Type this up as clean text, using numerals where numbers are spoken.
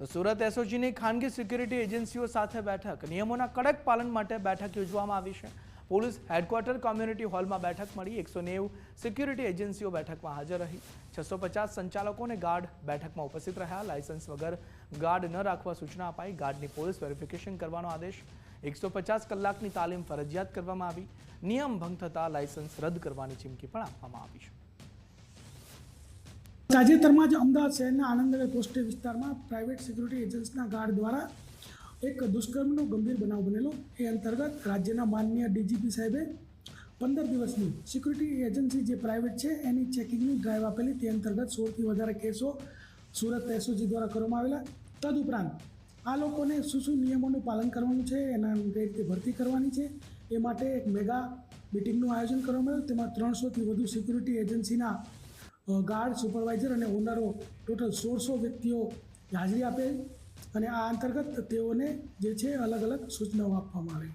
તો સુરત એસઓજીની ખાનગી સિક્યુરિટી એજન્સીઓ સાથે બેઠક, નિયમોના કડક પાલન માટે બેઠક યોજવામાં આવી છે. પોલીસ હેડક્વાર્ટર કોમ્યુનિટી હોલમાં બેઠક મળી. 190 સિક્યુરિટી એજન્સીઓ બેઠકમાં હાજર રહી. 650 સંચાલકો અને ગાર્ડ બેઠકમાં ઉપસ્થિત રહ્યા. લાયસન્સ વગર ગાર્ડ ન રાખવા સૂચના અપાઈ. ગાર્ડની પોલીસ વેરિફિકેશન કરવાનો આદેશ. 150 કલાકની તાલીમ ફરજિયાત કરવામાં આવી. નિયમ ભંગ થતાં લાયસન્સ રદ કરવાની ચીમકી પણ આપવામાં આવી છે. તાજેતરમાં જ અમદાવાદ શહેરના આનંદનગર પોસ્ટે વિસ્તારમાં પ્રાઇવેટ સિક્યુરિટી એજન્સીના ગાર્ડ દ્વારા એક દુષ્કર્મનો ગંભીર બનાવ બનેલો. એ અંતર્ગત રાજ્યના માનનીય ડીજીપી સાહેબે 15 દિવસની સિક્યુરિટી એજન્સી જે પ્રાઇવેટ છે એની ચેકિંગની ડ્રાઈવ આપેલી. તે અંતર્ગત 16થી વધારે કેસો સુરત એસઓજી દ્વારા કરવામાં આવેલા. તદુપરાંત આ લોકોને શું નિયમોનું પાલન કરવાનું છે, એના કઈ રીતે ભરતી કરવાની છે, એ માટે એક મેગા મિટિંગનું આયોજન કરવામાં આવ્યું. તેમાં 300થી વધુ સિક્યુરિટી એજન્સીના ગાર્ડ, સુપરવાઇઝર અને ઓનરો ટોટલ 1600 વ્યક્તિઓ હાજરી આપે અને આ અંતર્ગત તેઓને જે છે અલગ અલગ સૂચનાઓ આપવામાં આવે.